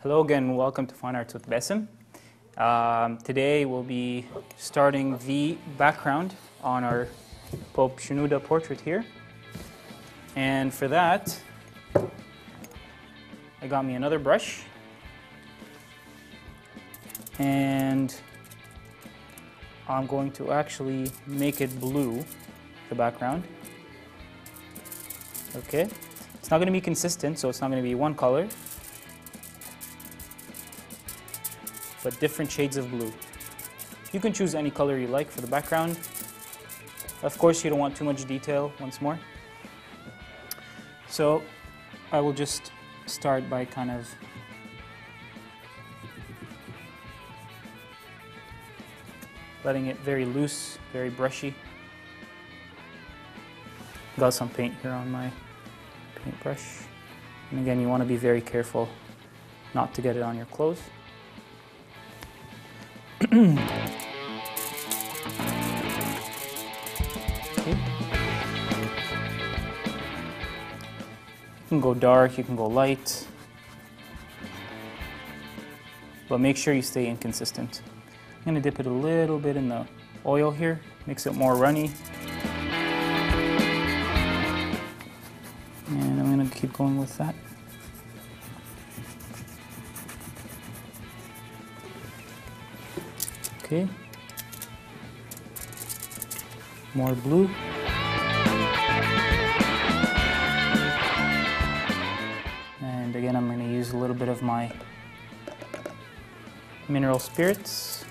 Hello again, welcome to Fine Arts with Besim. Today we'll be starting the background on our Pope Shenouda portrait here. And for that, I got me another brush. And I'm going to actually make it blue, the background. Okay, it's not going to be consistent, so it's not going to be one color, but different shades of blue. You can choose any color you like for the background. Of course, you don't want too much detail once more. So I will just start by kind of letting it very loose, very brushy. Got some paint here on my paintbrush. And again, you want to be very careful not to get it on your clothes. Okay. You can go dark, you can go light, but make sure you stay inconsistent. I'm going to dip it a little bit in the oil here, makes it more runny. And I'm going to keep going with that. Okay. More blue. And again, I'm going to use a little bit of my mineral spirits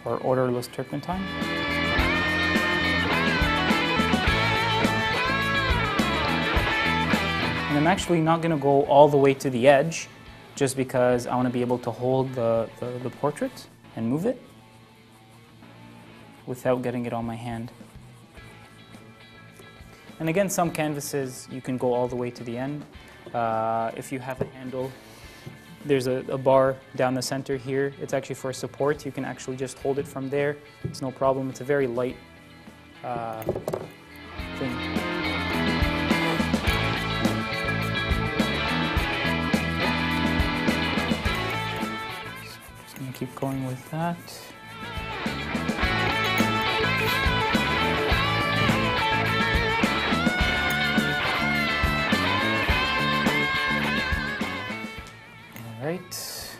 or odorless turpentine. And I'm actually not going to go all the way to the edge just because I want to be able to hold the portrait and move it without getting it on my hand. And again, some canvases you can go all the way to the end. If you have a handle, there's a bar down the center here. It's actually for support. You can actually just hold it from there. It's no problem. It's a very light thing. Keep going with that. All right.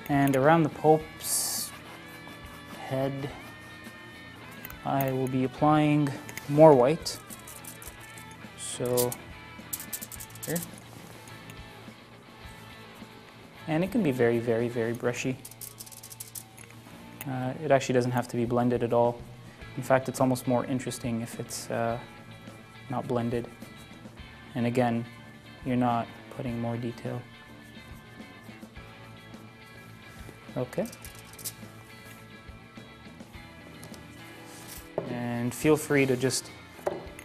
And around the Pope's head, I will be applying more white. So here. And it can be very, very, very brushy. It actually doesn't have to be blended at all. In fact, it's almost more interesting if it's not blended. And again, you're not putting more detail. Okay. And feel free to just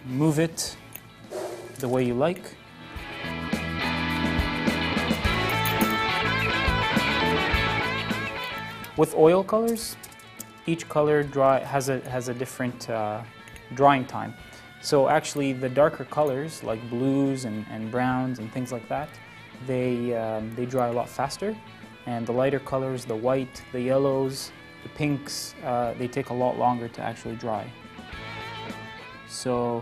move it the way you like. With oil colors, each color has a different drying time. So actually the darker colors, like blues and browns and things like that, they dry a lot faster. And the lighter colors, the white, the yellows, the pinks, they take a lot longer to actually dry. So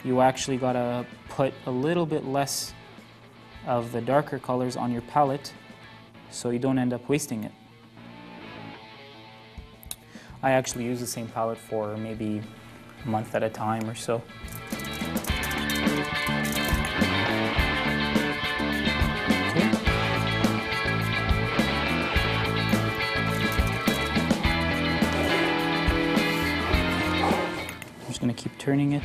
you actually gotta put a little bit less of the darker colors on your palette so you don't end up wasting it. I actually use the same palette for maybe a month at a time or so. Okay. I'm just going to keep turning it.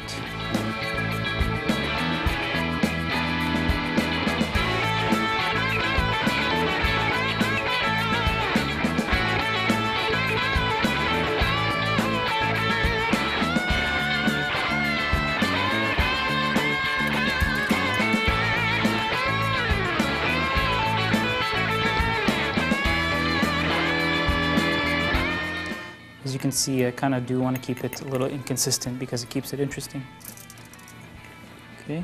As you can see, I kind of do want to keep it a little inconsistent because it keeps it interesting. Okay.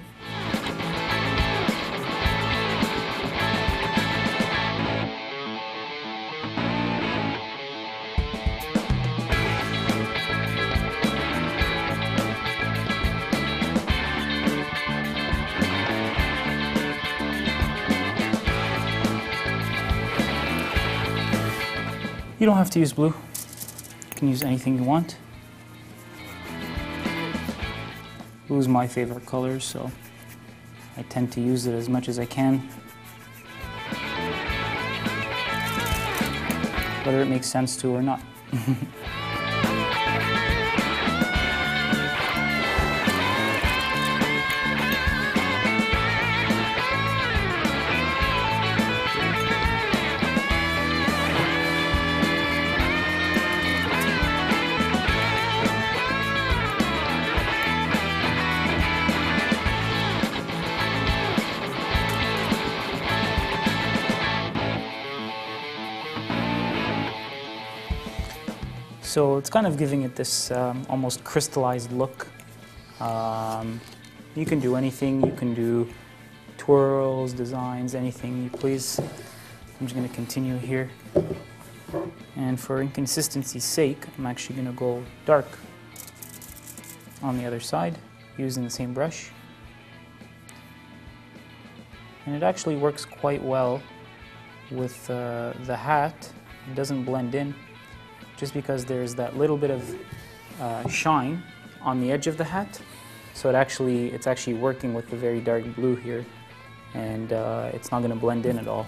You don't have to use blue. You can use anything you want. Blue is my favorite color, so I tend to use it as much as I can. Whether it makes sense to or not. So it's kind of giving it this almost crystallized look. You can do anything. You can do twirls, designs, anything you please. I'm just going to continue here. And for inconsistency's sake, I'm actually going to go dark on the other side using the same brush. And it actually works quite well with the hat. It doesn't blend in, just because there's that little bit of shine on the edge of the hat. So it's actually working with the very dark blue here, and it's not going to blend in at all.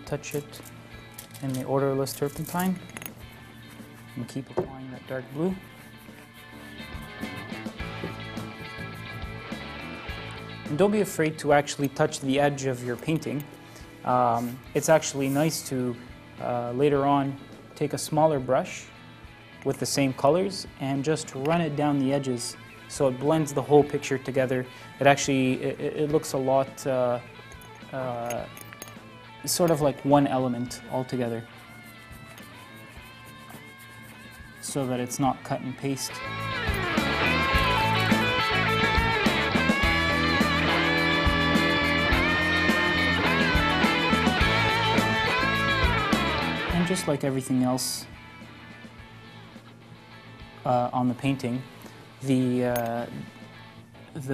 Touch it in the odorless turpentine and keep applying that dark blue. And don't be afraid to actually touch the edge of your painting. It's actually nice to later on take a smaller brush with the same colors and just run it down the edges so it blends the whole picture together. It actually it looks a lot sort of like one element altogether, so that it's not cut and paste. And just like everything else on the painting, the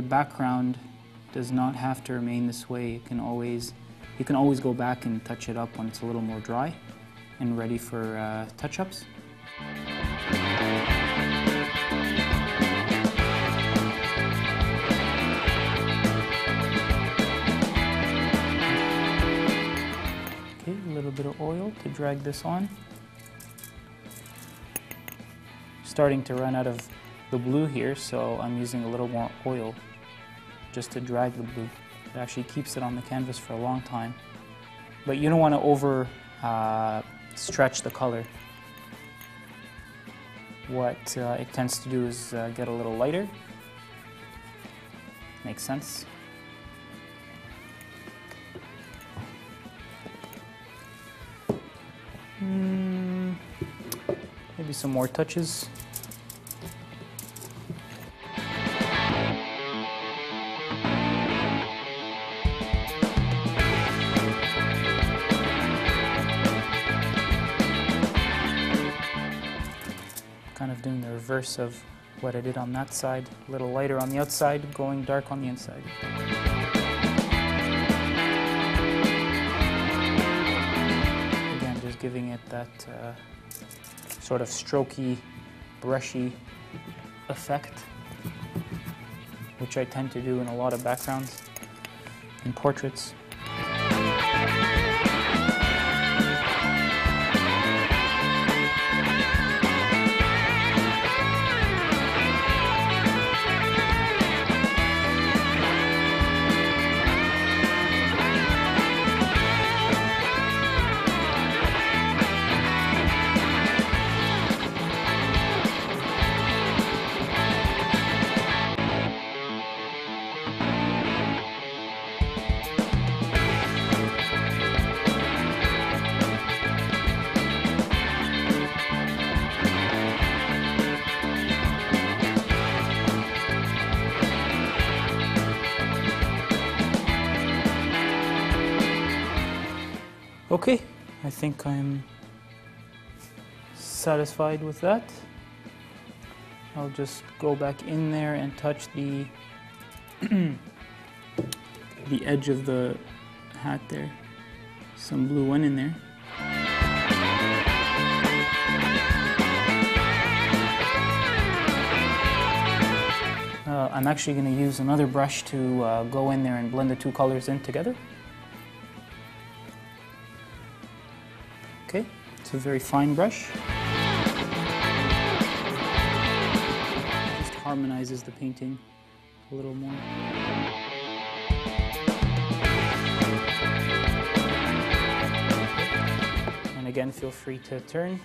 background does not have to remain this way. You can always go back and touch it up when it's a little more dry and ready for touch-ups. Okay, a little bit of oil to drag this on. Starting to run out of the blue here, so I'm using a little more oil just to drag the blue. It actually keeps it on the canvas for a long time. But you don't want to over stretch the color. What it tends to do is get a little lighter. Makes sense. Maybe some more touches. Kind of doing the reverse of what I did on that side. A little lighter on the outside, going dark on the inside. Again, just giving it that sort of strokey, brushy effect, which I tend to do in a lot of backgrounds and portraits. Okay, I think I'm satisfied with that. I'll just go back in there and touch the the edge of the hat there. Some blue went in there. I'm actually going to use another brush to go in there and blend the two colors in together. Okay, it's a very fine brush. It just harmonizes the painting a little more. And again, feel free to turn.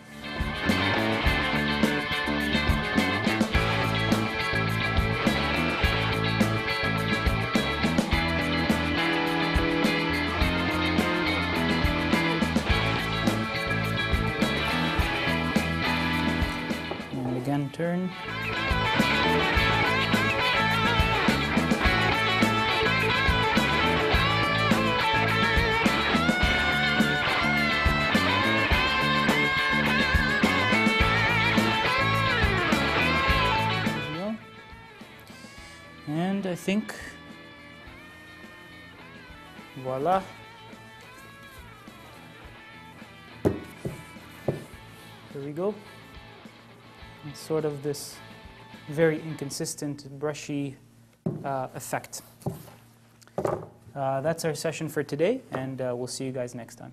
Again, turn. And I think, voila. There we go. It's sort of this very inconsistent, brushy effect. That's our session for today, and we'll see you guys next time.